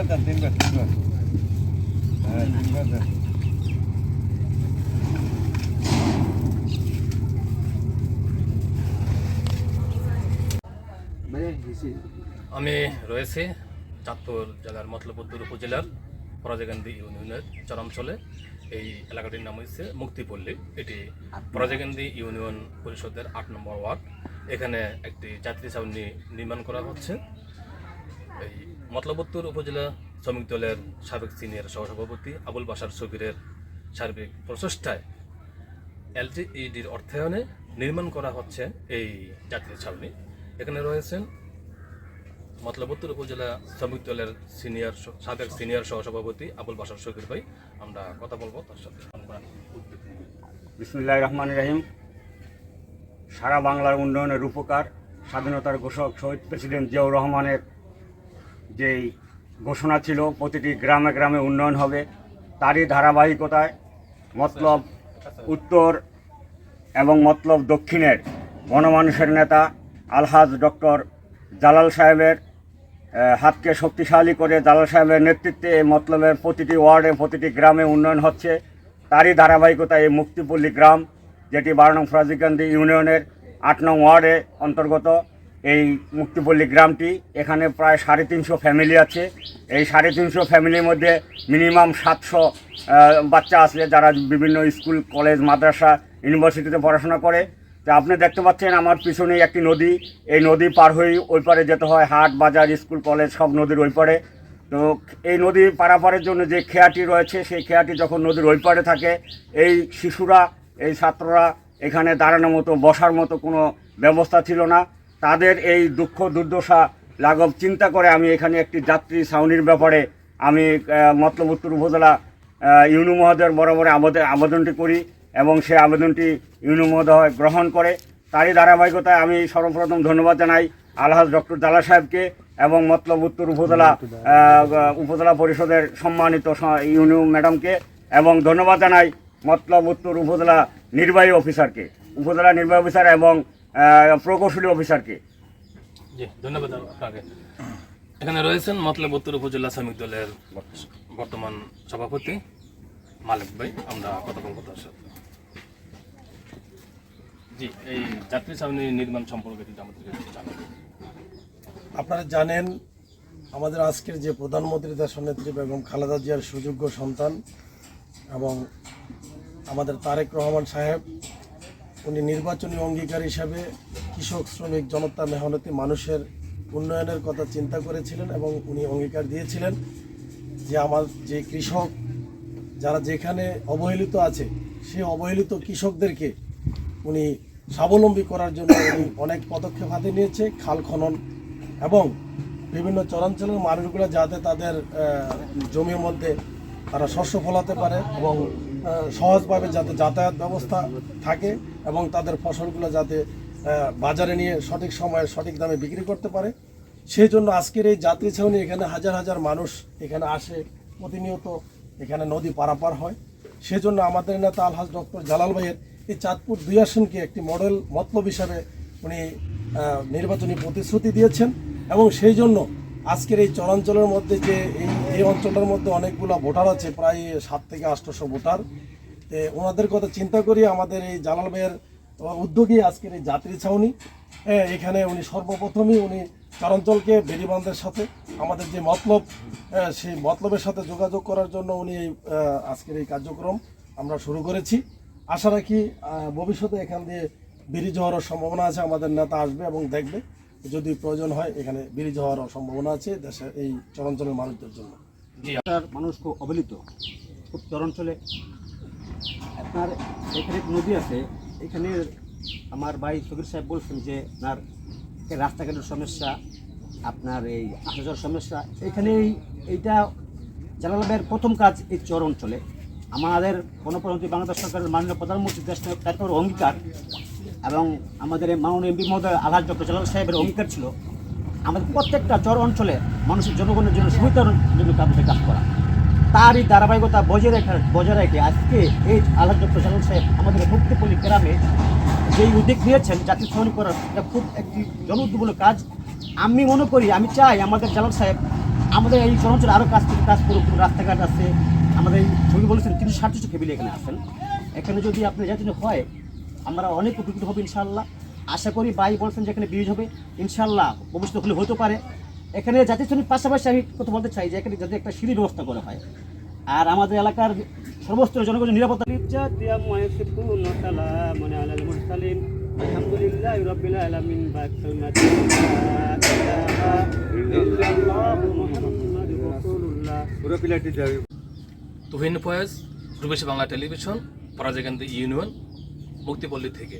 আমি রয়েছি চাঁদপুর জেলার মতলবুদ্দুর উপজেলার পরাজগান্ধী ইউনিয়নের চরাঞ্চলে। এই এলাকাটির নাম হচ্ছে মুক্তিপল্লী। এটি পরাজগান্ধী ইউনিয়ন পরিষদের ৮ নম্বর ওয়ার্ড। এখানে একটি যাত্রী ছাউনি নির্মাণ করা হচ্ছে। এই মতলবুদ্দুর উপজেলা শ্রমিক দলের সাবেক সিনিয়র সহসভাপতি আবুল বাশার সগীরের সার্বিক প্রচেষ্টায় এলজিইডির অর্থায়নে নির্মাণ করা হচ্ছে এই যাত্রী ছাউনি। এখানে রয়েছেন মতলবুদ্দুর উপজেলা শ্রমিক দলের সাবেক সিনিয়র সহসভাপতি আবুল বাশার সগীর ভাই। আমরা কথা বলবো তার সাথে। বিসমিল্লাহির রহমানির রহিম। সারা বাংলার উন্নয়নের রূপকার স্বাধীনতার ঘোষক শহীদ প্রেসিডেন্ট জিয়াউর রহমানের যেই ঘোষণা ছিল প্রতিটি গ্রামে গ্রামে উন্নয়ন হবে, তারই ধারাবাহিকতায় মতলব উত্তর এবং মতলব দক্ষিণের গণমানুষের নেতা আলহাজ ডক্টর জালাল সাহেবের হাতকে শক্তিশালী করে জালাল সাহেবের নেতৃত্বে এই মতলবের প্রতিটি ওয়ার্ডে প্রতিটি গ্রামে উন্নয়ন হচ্ছে। তারই ধারাবাহিকতায় এই মুক্তিপল্লী গ্রাম, যেটি 12 নং ফরাজগান্ধী ইউনিয়নের 8 নং ওয়ার্ডে অন্তর্গত এই মুক্তিপল্লী গ্রামটি। এখানে প্রায় 350 ফ্যামিলি আছে। এই 350 ফ্যামিলির মধ্যে মিনিমাম 700 বাচ্চা আছে যারা বিভিন্ন স্কুল, কলেজ, মাদ্রাসা, ইউনিভার্সিটিতে পড়াশোনা করে। তো আপনি দেখতে পাচ্ছেন আমার পিছনেই একটি নদী। এই নদী পার হয়ে ওই পারে যেতে হয়, হাট, বাজার, স্কুল, কলেজ সব নদীর ওই পারে। তো এই নদী পারাপারের জন্য যে খেয়াটি রয়েছে, সেই খেয়াটি যখন নদীর ওই পারে থাকে, এই শিশুরা, এই ছাত্ররা এখানে দাঁড়ানোর মতো, বসার মতো কোনো ব্যবস্থা ছিল না। তাদের এই দুঃখ দুর্দশা লাঘব চিন্তা করে আমি এখানে একটি যাত্রী ছাউনির ব্যাপারে আমি মতলব উত্তর উপজেলা ইউনু মহোদয়ের বরাবরে আবেদনটি করি এবং সেই আবেদনটি ইউনু মহোদয় গ্রহণ করে। তারই ধারাবাহিকতায় আমি সর্বপ্রথম ধন্যবাদ জানাই আলহাজ ডক্টর জালাল সাহেবকে এবং মতলব উত্তর উপজেলা পরিষদের সম্মানিত ইউনু ম্যাডামকে, এবং ধন্যবাদ জানাই মতলব উত্তর উপজেলা নির্বাহী অফিসারকে, উপজেলা নির্বাহী অফিসার এবং প্রকৌশলী অফিসারকে। জি, ধন্যবাদ আপনাকে। এখানে রয়েছেন মতলব উত্তর উপজেলা শ্রমিক দলের বর্তমান সভাপতি মালিক ভাই। আমরা কথা বলবো তার সাথে। জি, এই যাত্রী ছাউনি নির্মাণ সম্পর্কে আমাদেরকে জানাবেন। আপনারা জানেন আমাদের আজকের যে প্রধানমন্ত্রী দেশনেত্রী বেগম খালেদা জিয়ার সুযোগ্য সন্তান এবং আমাদের তারেক রহমান সাহেব, উনি নির্বাচনী অঙ্গীকার হিসাবে কৃষক, শ্রমিক, জনতা, মেহনতি মানুষের উন্নয়নের কথা চিন্তা করেছিলেন এবং উনি অঙ্গীকার দিয়েছিলেন যে আমার যে কৃষক যারা যেখানে অবহেলিত আছে, সেই অবহেলিত কৃষকদেরকে উনি স্বাবলম্বী করার জন্য উনি অনেক পদক্ষেপ হাতে নিয়েছে। খাল খনন এবং বিভিন্ন চরাঞ্চলের মানুষগুলো যাতে তাদের জমির মধ্যে তারা শস্য ফলাতে পারে এবং সহজভাবে যাতে যাতায়াত ব্যবস্থা থাকে এবং তাদের ফসলগুলো যাতে বাজারে নিয়ে সঠিক সময়ে সঠিক দামে বিক্রি করতে পারে, সেই জন্য আজকের এই যাত্রী ছাউনি এখানে হাজার হাজার মানুষ এখানে আসে, প্রতিনিয়ত এখানে নদী পারাপার হয়। সেজন্য আমাদের নেতা আলহাজ ডক্টর জালাল ভাইয়ের এই চাঁদপুর 2 আসনকে একটি মডেল মতলব হিসাবে উনি নির্বাচনী প্রতিশ্রুতি দিয়েছেন এবং সেই জন্য আজকের এই চরাঞ্চলের মধ্যে যে এই অঞ্চলটার মধ্যে অনেকগুলো ভোটার আছে, প্রায় 700 থেকে 800 ভোটার। ওনাদের কথা চিন্তা করি আমাদের এই জালাল ভাইয়ের উদ্যোগী আজকের এই যাত্রী ছাউনি। এখানে উনি সর্বপ্রথমই উনি চরাঞ্চলকে বেড়িবাঁধের সাথে আমাদের যে মতলব, সেই মতলবের সাথে যোগাযোগ করার জন্য উনি এই আজকের এই কার্যক্রম আমরা শুরু করেছি। আশা রাখি ভবিষ্যতে এখান দিয়ে ব্রিজ হওয়ার সম্ভাবনা আছে। আমাদের নেতা আসবে এবং দেখবে, যদি প্রয়োজন হয় এখানে ব্রিজ হওয়ার সম্ভাবনা আছে দেশের এই চরাঞ্চলের মানুষদের জন্য। মানুষ খুব অবহেলিত, খুব চরাঞ্চলে। আপনার এখানে নদী আছে, এখানে আমার ভাই সগীর সাহেব বলছেন যে আপনার রাস্তাঘাটের সমস্যা, আপনার এই আসা যাওয়ার সমস্যা। এখানে এইটা জালাল ভাইয়ের প্রথম কাজ এই চর অঞ্চলে। আমাদের গণপ্রজাতন্ত্রী বাংলাদেশ সরকারের মাননীয় প্রধানমন্ত্রী দেশনায়কের অঙ্গীকার এবং আমাদের মাননীয় এমপি মহোদয় আলহাজ ডক্টর জালাল সাহেবের অঙ্গীকার ছিল আমাদের প্রত্যেকটা চর অঞ্চলে মানুষের জনগণের জন্য সুবিধার জন্য তাদের কাজ করা। তারই ধারাবাহিকতা বজায় রেখে আজকে এই আলহাজ ডক্টর জালাল সাহেব আমাদের মুক্তিপল্লী গ্রামে যেই উদ্যোগ নিয়েছেন যাত্রী ছাউনি করার, এটা খুব একটি জনউদ্যোগমূলক কাজ। আমি মনে করি, আমি চাই আমাদের জালাল সাহেব আমাদের এই চরাঞ্চলে আরও কাজ করুক, রাস্তাঘাট আছে। আমাদের এই ছবি বলেছেন 367টি ফ্যামিলি এখানে আছেন। এখানে যদি আপনি যাতে হয় আমরা অনেক উপকৃত হব ইনশাআল্লাহ। আশা করি ভাই বলছেন যে এখানে ব্রিজ হবে ইনশাআল্লাহ, ভবিষ্যতে হলে হতে পারে। এখানে জাতীয় শ্রেণীর পাশাপাশি আমি কথা বলতে চাই যে এখানে যদি একটা সিঁড়ির ব্যবস্থা করা হয়, আর আমাদের এলাকার সর্বস্তরের জনগণের নিরাপত্তা তুহিন ফয়েজ, প্রবাসী বাংলা টেলিভিশন, পরাজয়কান্দি ইউনিয়ন, মুক্তিপল্লী থেকে।